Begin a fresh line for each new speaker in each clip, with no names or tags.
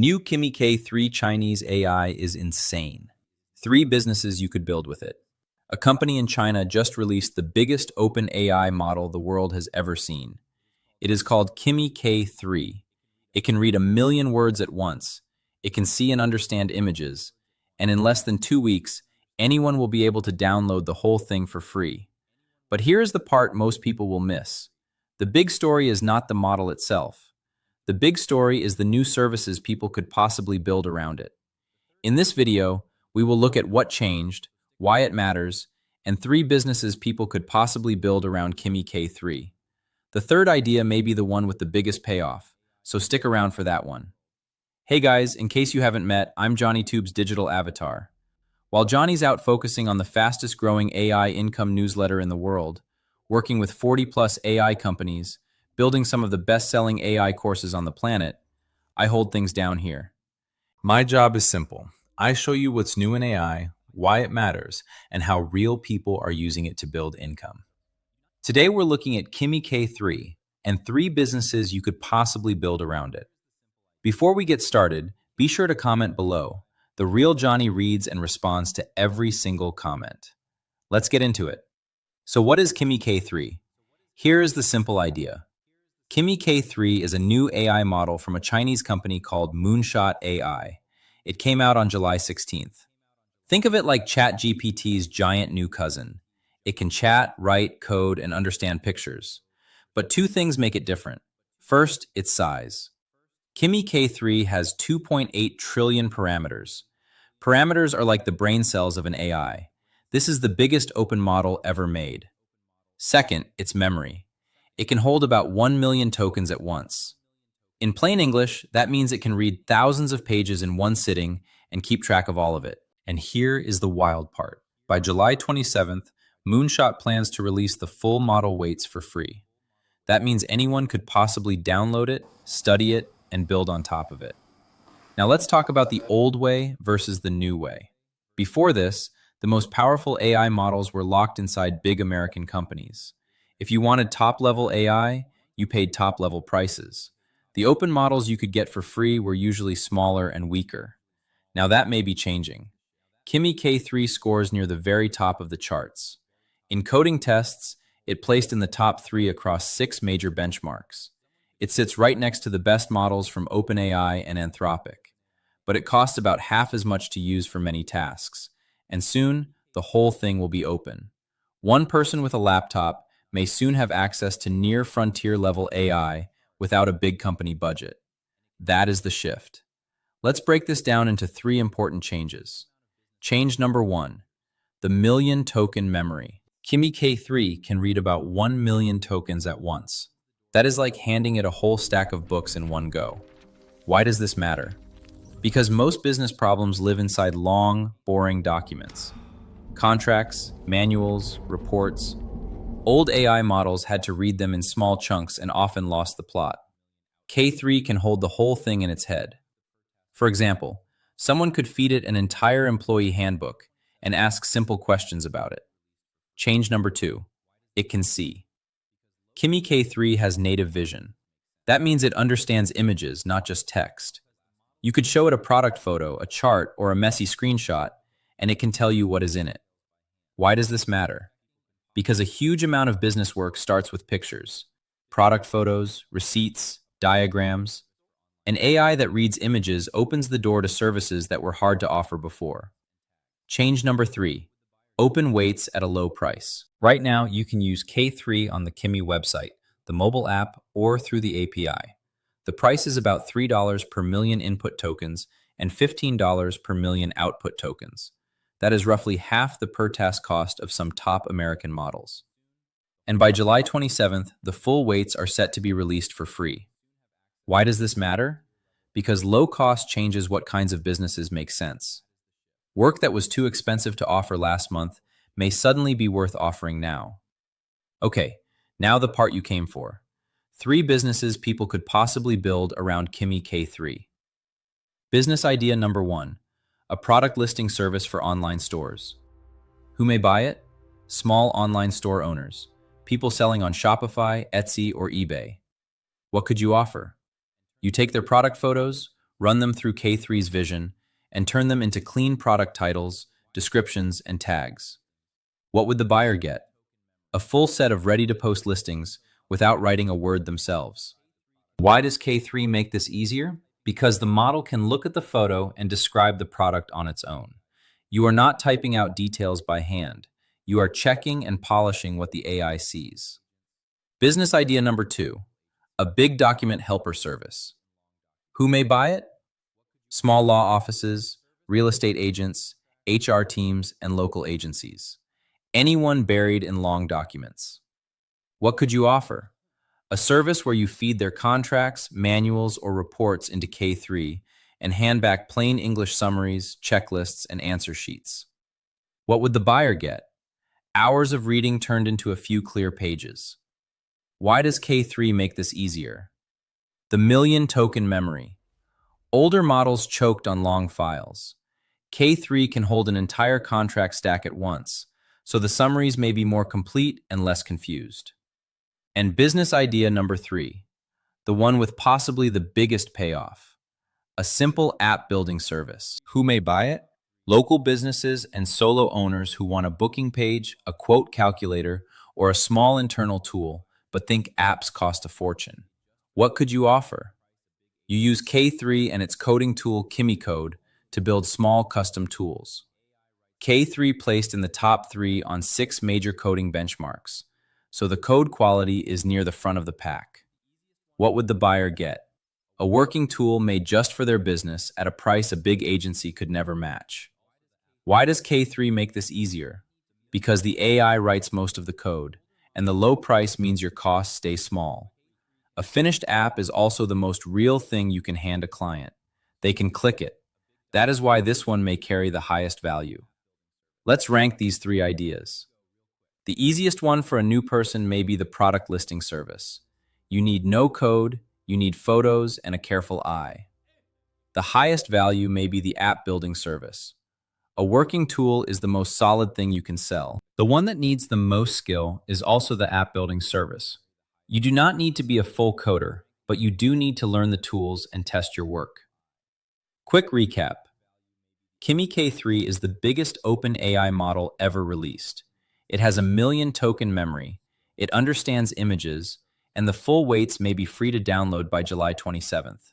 New Kimi K3 Chinese AI is insane. 3 businesses you could build with it. A company in China just released the biggest open AI model the world has ever seen. It is called Kimi K3. It can read 1 million words at once. It can see and understand images. And in less than 2 weeks, anyone will be able to download the whole thing for free. But here's the part most people will miss. The big story is not the model itself. The big story is the new services people could possibly build around it. In this video, we will look at what changed, why it matters, and 3 businesses people could possibly build around Kimi K3. The third idea may be the one with the biggest payoff, so stick around for that one. Hey guys, in case you haven't met, I'm JohnnyTube's digital avatar. While Johnny's out focusing on the fastest growing AI income newsletter in the world, working with 40+ AI companies, building some of the best-selling AI courses on the planet, I hold things down here.
My job is simple. I show you what's new in AI, why it matters, and how real people are using it to build income.
Today we're looking at Kimi K3 and 3 businesses you could possibly build around it. Before we get started, be sure to comment below. The real Johnny reads and responds to every single comment. Let's get into it. So what is Kimi K3? Here is the simple idea. Kimi K3 is a new AI model from a Chinese company called Moonshot AI. It came out on July 16th. Think of it like ChatGPT's giant new cousin. It can chat, write, code, and understand pictures. But 2 things make it different. First, its size. Kimi K3 has 2.8 trillion parameters. Parameters are like the brain cells of an AI. This is the biggest open model ever made. Second, its memory. It can hold about 1 million tokens at once. In plain English, that means it can read thousands of pages in one sitting and keep track of all of it. And here is the wild part. By July 27th, Moonshot plans to release the full model weights for free. That means anyone could possibly download it, study it, and build on top of it. Now let's talk about the old way versus the new way. Before this, the most powerful AI models were locked inside big American companies. If you wanted top-level AI, you paid top-level prices. The open models you could get for free were usually smaller and weaker. Now that may be changing. Kimi K3 scores near the very top of the charts. In coding tests, it placed in the top 3 across 6 major benchmarks. It sits right next to the best models from OpenAI and Anthropic. But it costs about half as much to use for many tasks. And soon, the whole thing will be open. One person with a laptop may soon have access to near frontier level AI without a big company budget. That is the shift. Let's break this down into 3 important changes. Change number 1, the million token memory. Kimi K3 can read about 1 million tokens at once. That is like handing it a whole stack of books in one go. Why does this matter? Because most business problems live inside long, boring documents. Contracts, manuals, reports. Old AI models had to read them in small chunks and often lost the plot. K3 can hold the whole thing in its head. For example, someone could feed it an entire employee handbook and ask simple questions about it. Change number 2, it can see. Kimi K3 has native vision. That means it understands images, not just text. You could show it a product photo, a chart, or a messy screenshot, and it can tell you what is in it. Why does this matter? Because a huge amount of business work starts with pictures, product photos, receipts, diagrams. An AI that reads images opens the door to services that were hard to offer before. Change number 3, open weights at a low price. Right now, you can use K3 on the Kimi website, the mobile app, or through the API. The price is about $3 per million input tokens and $15 per million output tokens. That is roughly half the per-task cost of some top American models. And by July 27th, the full weights are set to be released for free. Why does this matter? Because low cost changes what kinds of businesses make sense. Work that was too expensive to offer last month may suddenly be worth offering now. Okay, now the part you came for. 3 businesses people could possibly build around Kimi K3. Business idea number 1. A product listing service for online stores. Who may buy it? Small online store owners, people selling on Shopify, Etsy, or eBay. What could you offer? You take their product photos, run them through K3's vision, and turn them into clean product titles, descriptions, and tags. What would the buyer get? A full set of ready-to-post listings without writing a word themselves. Why does K3 make this easier? Because the model can look at the photo and describe the product on its own. You are not typing out details by hand. You are checking and polishing what the AI sees. Business idea number 2, a big document helper service. Who may buy it? Small law offices, real estate agents, HR teams, and local agencies. Anyone buried in long documents. What could you offer? A service where you feed their contracts, manuals, or reports into K3 and hand back plain English summaries, checklists, and answer sheets. What would the buyer get? Hours of reading turned into a few clear pages. Why does K3 make this easier? The million token memory. Older models choked on long files. K3 can hold an entire contract stack at once, so the summaries may be more complete and less confused. And business idea number 3, the one with possibly the biggest payoff, a simple app building service. Who may buy it? Local businesses and solo owners who want a booking page, a quote calculator, or a small internal tool, but think apps cost a fortune. What could you offer? You use K3 and its coding tool Kimi Code to build small custom tools. K3 placed in the top 3 on 6 major coding benchmarks, so the code quality is near the front of the pack. What would the buyer get? A working tool made just for their business at a price a big agency could never match. Why does K3 make this easier? Because the AI writes most of the code, and the low price means your costs stay small. A finished app is also the most real thing you can hand a client. They can click it. That is why this one may carry the highest value. Let's rank these 3 ideas. The easiest one for a new person may be the product listing service. You need no code, you need photos, and a careful eye. The highest value may be the app building service. A working tool is the most solid thing you can sell. The one that needs the most skill is also the app building service. You do not need to be a full coder, but you do need to learn the tools and test your work. Quick recap. Kimi K3 is the biggest open AI model ever released. It has a million token memory, it understands images, and the full weights may be free to download by July 27th.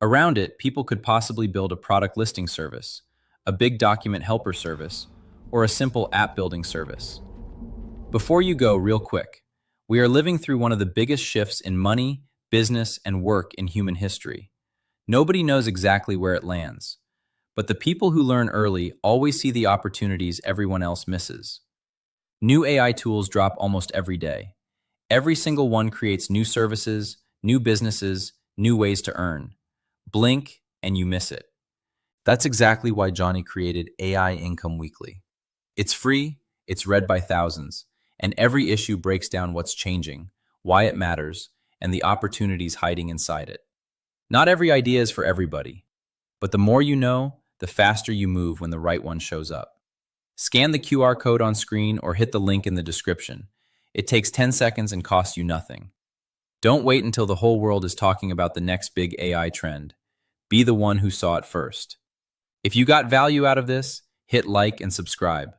Around it, people could possibly build a product listing service, a big document helper service, or a simple app building service. Before you go, real quick, we are living through one of the biggest shifts in money, business, and work in human history. Nobody knows exactly where it lands, but the people who learn early always see the opportunities everyone else misses. New AI tools drop almost every day. Every single one creates new services, new businesses, new ways to earn. Blink and you miss it. That's exactly why Johnny created AI Income Weekly. It's free, it's read by thousands, and every issue breaks down what's changing, why it matters, and the opportunities hiding inside it. Not every idea is for everybody, but the more you know, the faster you move when the right one shows up. Scan the QR code on screen or hit the link in the description. It takes 10 seconds and costs you nothing. Don't wait until the whole world is talking about the next big AI trend. Be the one who saw it first. If you got value out of this, hit like and subscribe.